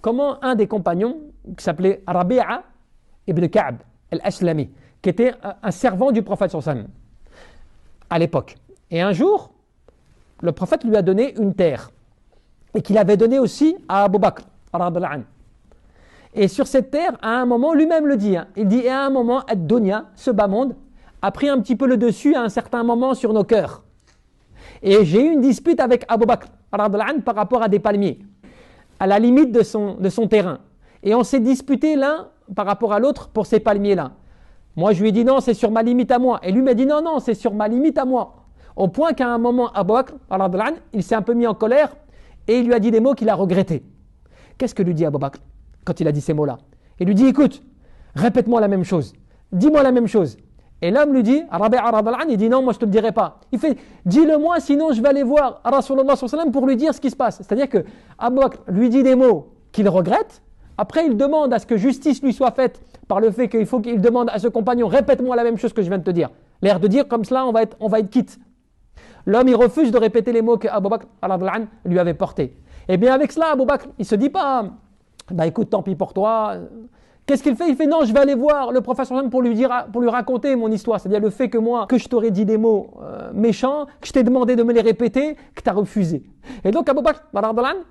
comment un des compagnons, qui s'appelait Rabi'a ibn Ka'b al-Aslami, qui était un servant du prophète sallallahu alayhi wa sallam à l'époque. Et un jour, le prophète lui a donné une terre, et qu'il avait donné aussi à Abu Bakr, radhiyallahu anhu. Et sur cette terre, à un moment, lui-même le dit, il dit, et à un moment, ad-dunya, ce bas monde, a pris un petit peu le dessus à un certain moment sur nos cœurs. Et j'ai eu une dispute avec Abu Bakr, radhiyallahu anhu, par rapport à des palmiers, à la limite de son terrain. Et on s'est disputé l'un par rapport à l'autre pour ces palmiers-là. Moi, je lui ai dit non, c'est sur ma limite à moi. Et lui m'a dit non, c'est sur ma limite à moi. Au point qu'à un moment, Abu Bakr, radhiyallahu anhu, il s'est un peu mis en colère et il lui a dit des mots qu'il a regrettés. Qu'est-ce que lui dit Abu Bakr quand il a dit ces mots-là? Il lui dit, écoute, répète-moi la même chose. Dis-moi la même chose. Et l'homme lui dit, Rabi'a radhiyallahu anhu, il dit non, moi je ne te le dirai pas. Il fait, dis-le-moi, sinon je vais aller voir Rasulullah sallallahu alayhi wa sallam pour lui dire ce qui se passe. C'est-à-dire que Abu Bakr lui dit des mots qu'il regrette. Après, il demande à ce que justice lui soit faite par le fait qu'il faut qu'il demande à ce compagnon, répète-moi la même chose que je viens de te dire. L'air de dire, comme cela, on va être quitte. L'homme, il refuse de répéter les mots que Abu Bakr radhiyallahu anhu lui avait portés. Et bien avec cela, Abu Bakr, il ne se dit pas, bah écoute, tant pis pour toi. Qu'est-ce qu'il fait? Il fait non, je vais aller voir le prophète pour lui raconter mon histoire. C'est-à-dire le fait que moi, que je t'aurais dit des mots méchants, que je t'ai demandé de me les répéter, que tu as refusé. Et donc Abu Bakr radhiyallahu anhu,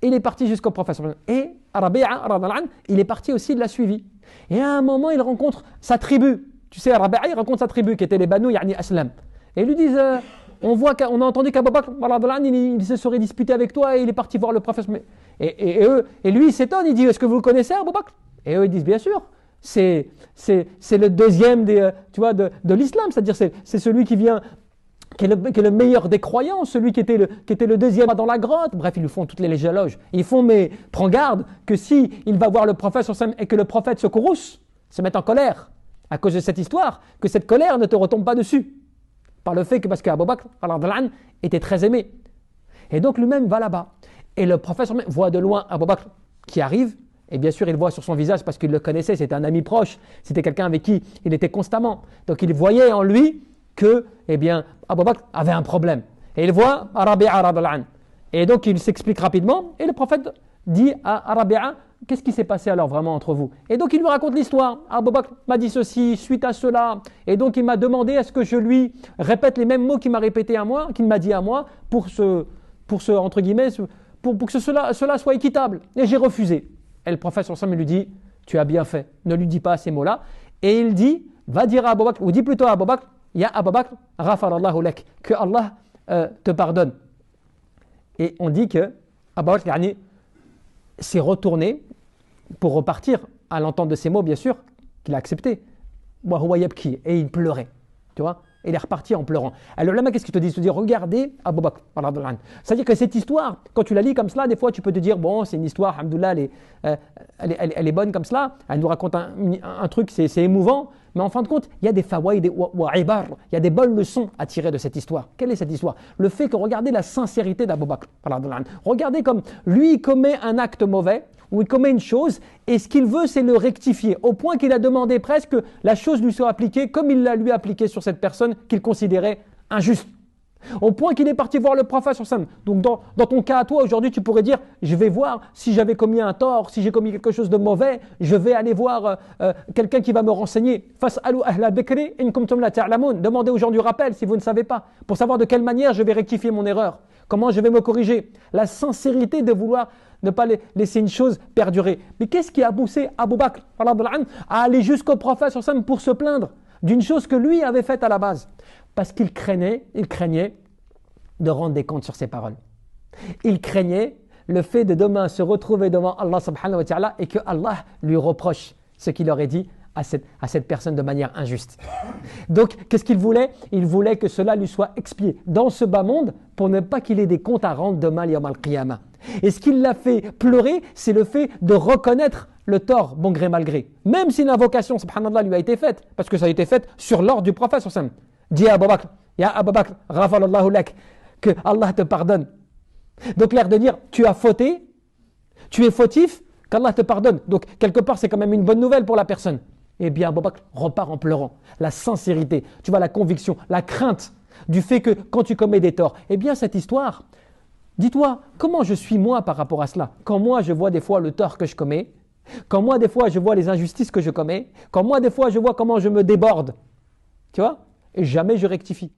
il est parti jusqu'au prophète. Et Rabi'a radhiyallahu anhu, il est parti aussi, il l'a suivi. Et à un moment, il rencontre sa tribu. Tu sais, Rabi'a, il rencontre sa tribu qui était les Banu Yani Aslam. Et ils lui disent, on a entendu qu'Abu Bakr radhiyallahu anhu, il se serait disputé avec toi et il est parti voir le prophète. Et lui, il s'étonne, il dit, est-ce que vous le connaissez, Abu Bakr? Et eux, ils disent, bien sûr, c'est le deuxième de l'islam, c'est-à-dire c'est celui qui vient, qui est le meilleur des croyants, celui qui était le deuxième dans la grotte. Bref, ils lui font toutes les éloges. Ils font, mais prends garde que si il va voir le prophète et que le prophète se courrouce, se mette en colère à cause de cette histoire, que cette colère ne te retombe pas dessus. Par le fait que, parce qu'Abu Bakr était très aimé. Et donc lui-même va là-bas. Et le prophète voit de loin Abu Bakr qui arrive. Et bien sûr, il voit sur son visage parce qu'il le connaissait, c'était un ami proche, c'était quelqu'un avec qui il était constamment. Donc il voyait en lui que, Abu Bakr avait un problème. Et il voit Rabi'a radhiyallahu anhu. Et donc il s'explique rapidement. Et le prophète dit à Rabi'a, qu'est-ce qui s'est passé alors vraiment entre vous? Et donc il lui raconte l'histoire. Abu Bakr m'a dit ceci, suite à cela. Et donc il m'a demandé à ce que je lui répète les mêmes mots qu'il m'a répété à moi, qu'il m'a dit à moi, pour que cela soit équitable. Et j'ai refusé. Et le prophète sallallahu alayhi wa sallam lui dit, tu as bien fait, ne lui dis pas ces mots-là. Et il dit, va dire à Abu Bakr, ou dis plutôt à Abu Bakr, ya Abu Bakr, ghafarallahu lak, que Allah te pardonne. Et on dit que Abu Bakr s'est retourné pour repartir à l'entente de ces mots, bien sûr, qu'il a accepté. Wa huwa yabki, et il pleurait, tu vois. Et il est reparti en pleurant. Alors là, qu'est-ce qu'il te dit? Il te dit, regardez Abu Bakr. C'est-à-dire que cette histoire, quand tu la lis comme cela, des fois tu peux te dire, bon, c'est une histoire, alhamdoulilah, elle est bonne comme cela, elle nous raconte un truc, c'est émouvant, mais en fin de compte, il y a des fawaïd wa ibar, il y a des bonnes leçons à tirer de cette histoire. Quelle est cette histoire? Le fait que, regardez la sincérité d'Abu Bakr. Regardez comme lui, il commet un acte mauvais, ou il commet une chose, et ce qu'il veut, c'est le rectifier, au point qu'il a demandé presque que la chose lui soit appliquée comme il l'a lui appliquée sur cette personne qu'il considérait injuste. Au point qu'il est parti voir le prophète sallallahu alayhi wa sallam. Donc dans ton cas à toi, aujourd'hui, tu pourrais dire, je vais voir si j'avais commis un tort, si j'ai commis quelque chose de mauvais, je vais aller voir quelqu'un qui va me renseigner. Fas'alu ahla dhikri in kuntum la ta'lamun. Demandez aux gens du rappel si vous ne savez pas, pour savoir de quelle manière je vais rectifier mon erreur, comment je vais me corriger. La sincérité de vouloir ne pas laisser une chose perdurer. Mais qu'est-ce qui a poussé Abu Bakr à aller jusqu'au prophète sallallahu alayhi wa sallam pour se plaindre d'une chose que lui avait faite à la base? Parce qu'il craignait de rendre des comptes sur ses paroles. Il craignait le fait de demain se retrouver devant Allah subhanahu wa ta'ala et que Allah lui reproche ce qu'il aurait dit à cette personne de manière injuste. Donc, qu'est-ce qu'il voulait? Il voulait que cela lui soit expié dans ce bas monde pour ne pas qu'il ait des comptes à rendre demain yawm al-qiyamah. Et ce qui l'a fait pleurer, c'est le fait de reconnaître le tort, bon gré mal gré. Même si l'invocation, subhanallah, lui a été faite, parce que ça a été fait sur l'ordre du prophète sallallahu alayhi wa sallam. Dis à Abu Bakr, ya Abu Bakr, ghafarallahu lak, que Allah te pardonne. Donc l'air de dire, tu as fauté, tu es fautif, qu'Allah te pardonne. Donc quelque part, c'est quand même une bonne nouvelle pour la personne. Eh bien, Abu Bakr repart en pleurant. La sincérité, tu vois, la conviction, la crainte du fait que quand tu commets des torts, eh bien cette histoire, Dis-toi, comment je suis moi par rapport à cela? Quand moi je vois des fois le tort que je commets, quand moi des fois je vois les injustices que je commets, quand moi des fois je vois comment je me déborde, tu vois, et jamais je rectifie.